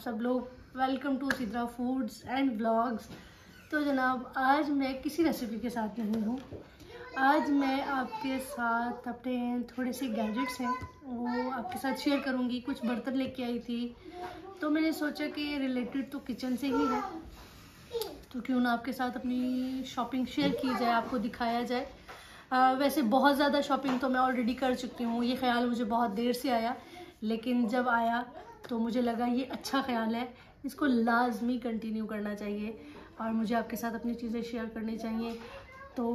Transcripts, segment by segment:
सब लोग। Welcome to Sidra foods and vlogs. तो जनाब आज मैं किसी रेसिपी के साथ नहीं हूँ। आज मैं आपके साथ अपने थोड़े से गैजेट्स हैं वो आपके साथ शेयर करूँगी। कुछ बर्तन लेके आई थी तो मैंने सोचा कि रिलेटेड तो किचन से ही है, तो क्यों ना आपके साथ अपनी शॉपिंग शेयर की जाए, आपको दिखाया जाए। वैसे बहुत ज़्यादा शॉपिंग तो मैं ऑलरेडी कर चुकी हूँ। ये ख्याल मुझे बहुत देर से आया, लेकिन जब आया तो मुझे लगा ये अच्छा ख्याल है, इसको लाजमी कंटिन्यू करना चाहिए और मुझे आपके साथ अपनी चीज़ें शेयर करनी चाहिए। तो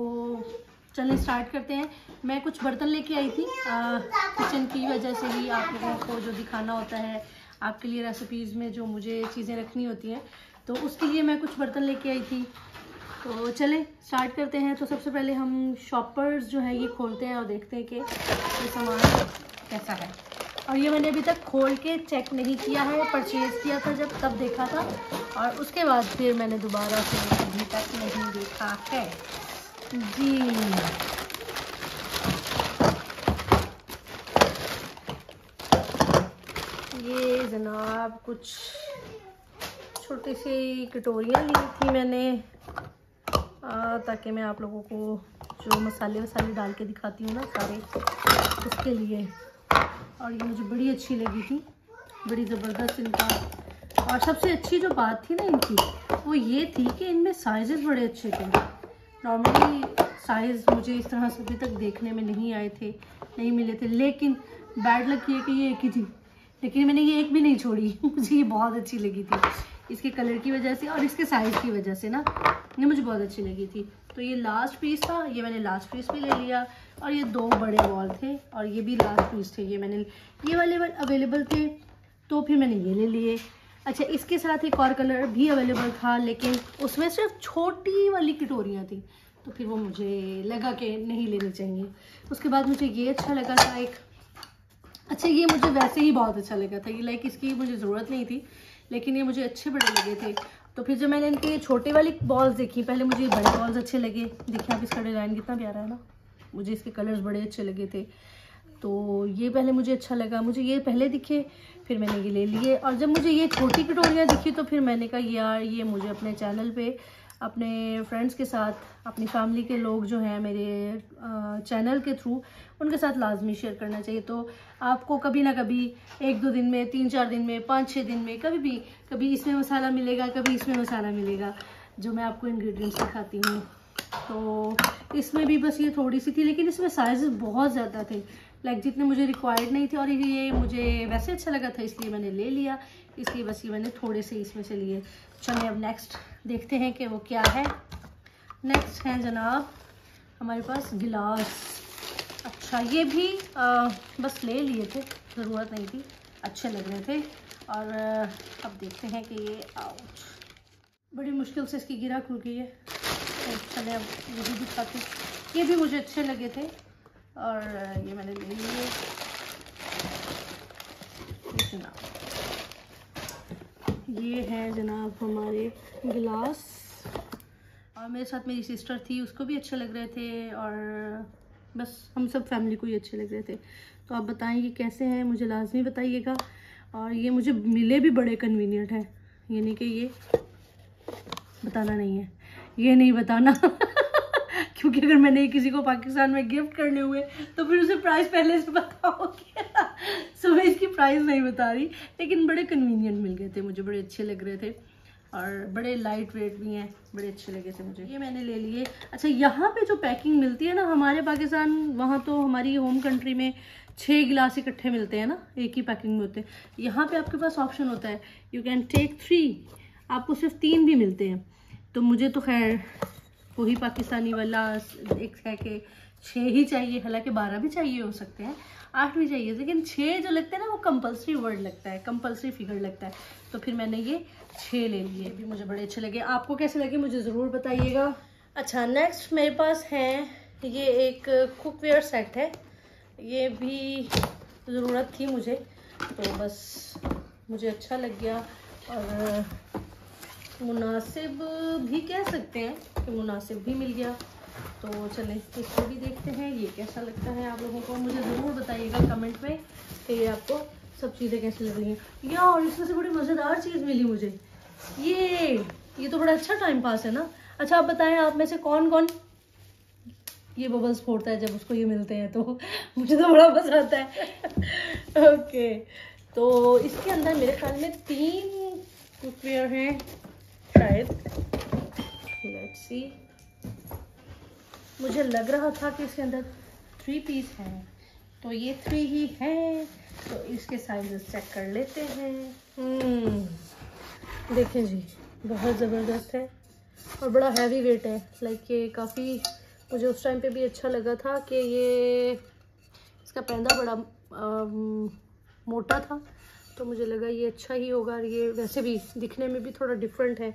चलिए स्टार्ट करते हैं। मैं कुछ बर्तन लेके आई थी किचन की वजह से ही आप लोगों को जो दिखाना होता है आपके लिए रेसिपीज़ में जो मुझे चीज़ें रखनी होती हैं, तो उसके लिए मैं कुछ बर्तन लेके आई थी। तो चलें स्टार्ट करते हैं। तो सबसे पहले हम शॉपर्स जो है ये खोलते हैं और देखते हैं कि ये सामान कैसा है। और ये मैंने अभी तक खोल के चेक नहीं किया है, परचेज़ किया था जब तब देखा था और उसके बाद फिर मैंने दोबारा से अभी तक नहीं देखा है जी। ये जनाब कुछ छोटी सी कटोरियाँ ली थी मैंने ताकि मैं आप लोगों को जो मसाले वसाले डाल के दिखाती हूँ ना सारे, उसके लिए। और ये मुझे बड़ी अच्छी लगी थी, बड़ी ज़बरदस्त इनका। और सबसे अच्छी जो बात थी ना इनकी वो ये थी कि इनमें साइज़ेस बड़े अच्छे थे। नॉर्मली साइज़ मुझे इस तरह से अभी तक देखने में नहीं आए थे, नहीं मिले थे, लेकिन बैड लक ये कि ये एक ही थी, लेकिन मैंने ये एक भी नहीं छोड़ी। मुझे ये बहुत अच्छी लगी थी इसके कलर की वजह से और इसके साइज़ की वजह से ना, ये मुझे बहुत अच्छी लगी थी। तो ये लास्ट पीस था, ये मैंने लास्ट पीस भी ले लिया। और ये दो बड़े बॉल थे और ये भी लास्ट पीस थे, ये वाले अवेलेबल थे तो फिर मैंने ये ले लिए। अच्छा, इसके साथ एक और कलर भी अवेलेबल था, लेकिन उसमें सिर्फ छोटी वाली कटोरियाँ थी, तो फिर वो मुझे लगा कि नहीं लेनी चाहिए। उसके बाद मुझे ये अच्छा लगा था एक। अच्छा, ये मुझे वैसे ही बहुत अच्छा लगा था, ये लाइक इसकी मुझे ज़रूरत नहीं थी, लेकिन ये मुझे अच्छे बड़े लगे थे। तो फिर जब मैंने इनके छोटे वाली बॉल्स देखी, पहले मुझे बड़े बॉल्स अच्छे लगे। देखिए आप इसका डिज़ाइन कितना प्यारा है ना, मुझे इसके कलर्स बड़े अच्छे लगे थे, तो ये पहले मुझे अच्छा लगा। मुझे ये पहले दिखे, फिर मैंने ये ले लिए। और जब मुझे ये छोटी कटोरियाँ दिखी तो फिर मैंने कहा यार ये मुझे अपने चैनल पे अपने फ्रेंड्स के साथ, अपनी फैमिली के लोग जो हैं मेरे चैनल के थ्रू, उनके साथ लाजमी शेयर करना चाहिए। तो आपको कभी ना कभी 1-2 दिन में, 3-4 दिन में, 5-6 दिन में कभी इसमें मसाला मिलेगा, कभी इसमें मसाला मिलेगा, जो मैं आपको इंग्रेडिएंट्स दिखाती हूँ। तो इसमें भी बस ये थोड़ी सी थी, लेकिन इसमें साइज़ बहुत ज़्यादा थे, लाइक जितने मुझे रिक्वायर्ड नहीं थे। और ये मुझे वैसे अच्छा लगा था इसलिए मैंने ले लिया, इसलिए बस ये मैंने थोड़े से इसमें से लिए। चलिए अब नेक्स्ट देखते हैं कि वो क्या है। नेक्स्ट है जनाब हमारे पास गिलास। अच्छा, ये भी बस ले लिए थे, ज़रूरत नहीं थी, अच्छे लग रहे थे। और अब देखते हैं कि ये आउट, बड़ी मुश्किल से इसकी गिरा खुल गई है। तो चले अब ये भी दिखाती हूँ। ये भी मुझे अच्छे लगे थे और ये मैंने ले लिए। ये है जनाब हमारे गिलास। और मेरे साथ मेरी सिस्टर थी, उसको भी अच्छे लग रहे थे और बस हम सब फैमिली को ही अच्छे लग रहे थे। तो आप बताएं ये कैसे हैं, मुझे लाजमी बताइएगा। और ये मुझे मिले भी बड़े कन्वीनियंट हैं, ये नहीं कि ये बताना नहीं है, ये नहीं बताना क्योंकि अगर मैंने किसी को पाकिस्तान में गिफ्ट करने हुए तो फिर उसे प्राइस पहले से पता हो गया। सो मैं इसकी प्राइस नहीं बता रही, लेकिन बड़े कन्वीनियंट मिल गए थे, मुझे बड़े अच्छे लग रहे थे और बड़े लाइट वेट भी हैं, बड़े अच्छे लगे थे मुझे, ये मैंने ले लिए। अच्छा, यहाँ पे जो पैकिंग मिलती है ना हमारे पाकिस्तान, वहाँ तो हमारी होम कंट्री में 6 गिलास इकट्ठे मिलते हैं ना, एक ही पैकिंग में होते हैं। यहाँ पे आपके पास ऑप्शन होता है यू कैन टेक 3, आपको सिर्फ 3 भी मिलते हैं। तो मुझे तो खैर वही पाकिस्तानी वाला एक है कि 6 ही चाहिए, हालांकि 12 भी चाहिए हो सकते हैं, 8 भी चाहिए, लेकिन 6 जो लगता है ना वो कंपलसरी वर्ड लगता है, कंपलसरी फिगर लगता है। तो फिर मैंने ये 6 ले लिए, भी मुझे बड़े अच्छे लगे। आपको कैसे लगे मुझे ज़रूर बताइएगा। अच्छा, नेक्स्ट मेरे पास है ये एक कुकवेयर सेट है, ये भी ज़रूरत थी मुझे, तो बस मुझे अच्छा लग गया और मुनासिब भी कह सकते हैं कि मुनासिब भी मिल गया। तो चलें इसको भी देखते हैं ये कैसा लगता है। आप लोगों को मुझे ज़रूर बताइएगा कमेंट में कि ये आपको सब चीज़ें कैसी लग रही हैं यार। इसमें से बड़ी मज़ेदार चीज़ मिली मुझे, ये तो बड़ा अच्छा टाइम पास है ना। अच्छा आप बताएं, आप में से कौन कौन ये बबल्स फोड़ता है जब उसको ये मिलते हैं? तो मुझे तो बड़ा मजा आता है। ओके, तो इसके अंदर मेरे ख्याल में 3 कुकवेयर हैं शायद। लेट्स सी, मुझे लग रहा था कि इसके अंदर 3 पीस हैं, तो ये 3 ही हैं। तो इसके साइजेस चेक कर लेते हैं। देखें जी, बहुत ज़बरदस्त है और बड़ा हैवी वेट है। लाइक ये काफ़ी, मुझे उस टाइम पे भी अच्छा लगा था कि ये इसका पैंदा बड़ा मोटा था, तो मुझे लगा ये अच्छा ही होगा। और ये वैसे भी दिखने में भी थोड़ा डिफरेंट है।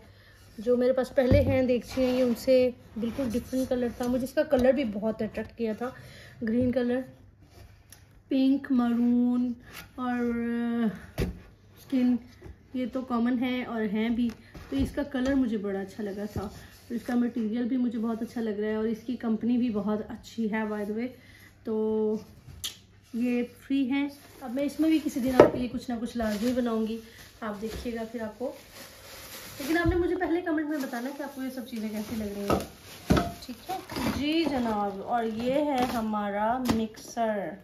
जो मेरे पास पहले हैं देखिए, ये उनसे बिल्कुल डिफरेंट कलर था। मुझे इसका कलर भी बहुत अट्रैक्ट किया था, ग्रीन कलर, पिंक, मरून और स्किन, ये तो कॉमन है और हैं भी। तो इसका कलर मुझे बड़ा अच्छा लगा था और इसका मटेरियल भी मुझे बहुत अच्छा लग रहा है और इसकी कंपनी भी बहुत अच्छी है बाय द वे। तो ये फ्री हैं। अब मैं इसमें भी किसी दिन आपके लिए कुछ ना कुछ लाजमी बनाऊंगी, आप देखिएगा फिर आपको। लेकिन आपने मुझे पहले कमेंट में बताना कि आपको ये सब चीज़ें कैसी लग रही हैं, ठीक है जी जनाब। और ये है हमारा मिक्सर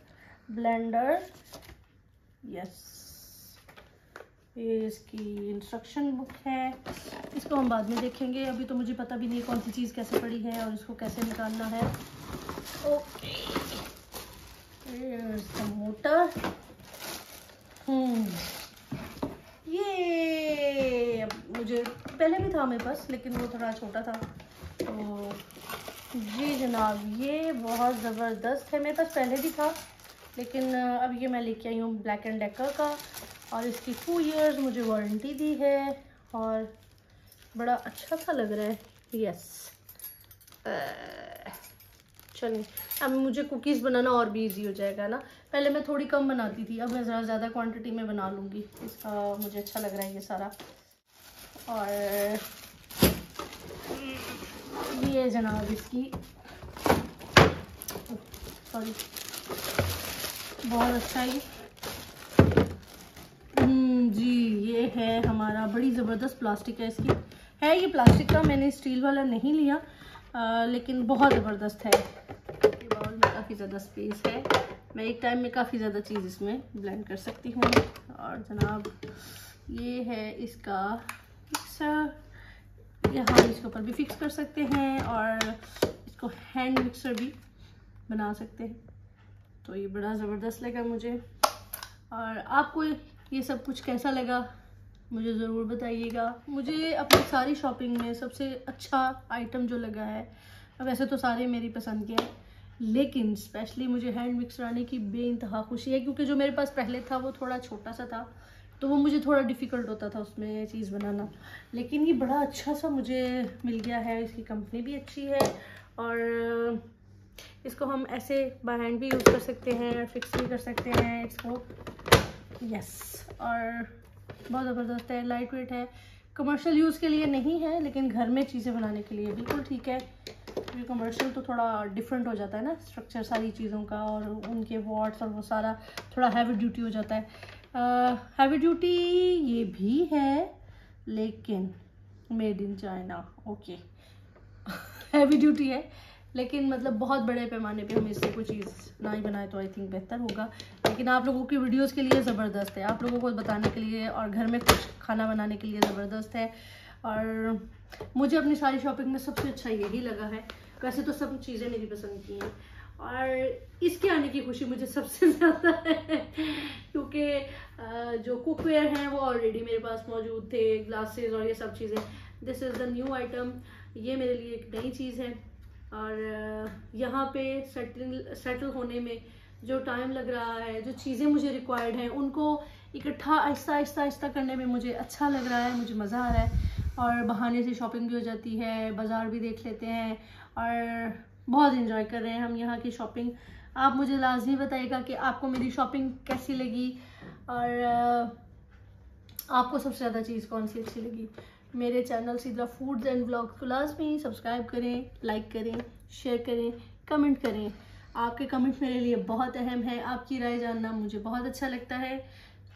ब्लेंडर, यस, ये इसकी इंस्ट्रक्शन बुक है। इसको हम बाद में देखेंगे, अभी तो मुझे पता भी नहीं कौन सी चीज़ कैसे पड़ी है और इसको कैसे निकालना है। ओके, मोटर, ये मुझे पहले भी था मेरे पास, लेकिन वो थोड़ा छोटा था। तो जी जनाब, ये बहुत ज़बरदस्त है, मेरे पास पहले भी था, लेकिन अब ये मैं लेके आई हूँ ब्लैक एंड डेकर का और इसकी 2 इयर्स मुझे वारंटी दी है और बड़ा अच्छा सा लग रहा है। यस, चलिए अब मुझे कुकीज़ बनाना और भी इजी हो जाएगा ना। पहले मैं थोड़ी कम बनाती थी, अब मैं ज़्यादा क्वांटिटी में बना लूँगी। इसका मुझे अच्छा लग रहा है ये सारा। और ये जनाब इसकी, सॉरी, बहुत अच्छा ही जी, ये है हमारा, बड़ी ज़बरदस्त प्लास्टिक है इसकी, है ये प्लास्टिक का, मैंने स्टील वाला नहीं लिया, लेकिन बहुत ज़बरदस्त है। ये बाउल में काफ़ी ज़्यादा स्पेस है, मैं एक टाइम में काफ़ी ज़्यादा चीज़ इसमें ब्लेंड कर सकती हूँ। और जनाब ये है इसका मिक्सर, यहाँ इसके ऊपर भी फिक्स कर सकते हैं और इसको हैंड मिक्सर भी बना सकते हैं। तो ये बड़ा ज़बरदस्त लगा मुझे। और आपको ये सब कुछ कैसा लगा मुझे ज़रूर बताइएगा। मुझे अपनी सारी शॉपिंग में सबसे अच्छा आइटम जो लगा है, वैसे तो सारे मेरी पसंद के हैं, लेकिन स्पेशली मुझे हैंड मिक्सर आने की बेइंतहा खुशी है, क्योंकि जो मेरे पास पहले था वो थोड़ा छोटा सा था, तो वो मुझे थोड़ा डिफ़िकल्ट होता था उसमें चीज़ बनाना। लेकिन ये बड़ा अच्छा सा मुझे मिल गया है, इसकी कंपनी भी अच्छी है और इसको हम ऐसे बाय हैंड भी यूज़ कर सकते हैं, फिक्स भी कर सकते हैं इसको। यस, और बहुत ज़बरदस्त है, लाइट वेट है, कमर्शियल यूज़ के लिए नहीं है, लेकिन घर में चीज़ें बनाने के लिए बिल्कुल ठीक है। क्योंकि कमर्शियल तो थोड़ा डिफरेंट हो जाता है ना स्ट्रक्चर सारी चीज़ों का, और उनके वॉट्स और वो सारा थोड़ा हैवी ड्यूटी हो जाता है। हैवी ड्यूटी ये भी है, लेकिन made in China, okay. Heavy duty है, लेकिन मतलब बहुत बड़े पैमाने पे हम इससे कोई चीज़ ना ही बनाए तो आई थिंक बेहतर होगा। लेकिन आप लोगों की वीडियोस के लिए ज़बरदस्त है, आप लोगों को बताने के लिए और घर में कुछ खाना बनाने के लिए ज़बरदस्त है। और मुझे अपनी सारी शॉपिंग में सबसे अच्छा यही लगा है। वैसे तो सब चीज़ें मेरी पसंद की हैं और इसके आने की खुशी मुझे सबसे ज़्यादा है, क्योंकि जो कुकवेयर हैं वो ऑलरेडी मेरे पास मौजूद थे, ग्लासेस और ये सब चीज़ें। This is the new item, ये मेरे लिए एक नई चीज़ है। और यहाँ पे सेटल होने में जो टाइम लग रहा है, जो चीज़ें मुझे रिक्वायर्ड हैं, उनको इकट्ठा आहिस्ता आहिस्ता आहिस्ता करने में मुझे अच्छा लग रहा है, मुझे मज़ा आ रहा है। और बहाने से शॉपिंग भी हो जाती है, बाज़ार भी देख लेते हैं और बहुत इन्जॉय कर रहे हैं हम यहाँ की शॉपिंग। आप मुझे लाजमी बताइएगा कि आपको मेरी शॉपिंग कैसी लगी और आपको सबसे ज़्यादा चीज़ कौन सी अच्छी लगी। मेरे चैनल सीधा फूड्स एंड व्लॉग्स को लाजमी सब्सक्राइब करें, लाइक करें, शेयर करें, कमेंट करें। आपके कमेंट मेरे लिए बहुत अहम है, आपकी राय जानना मुझे बहुत अच्छा लगता है।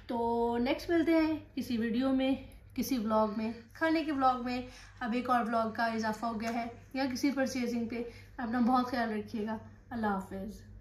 तो नेक्स्ट मिलते हैं किसी वीडियो में, किसी व्लॉग में, खाने के व्लॉग में। अब एक और व्लॉग का इजाफा हो गया है या किसी परचेजिंग पे। अपना बहुत ख्याल रखिएगा। अल्लाह हाफिज़।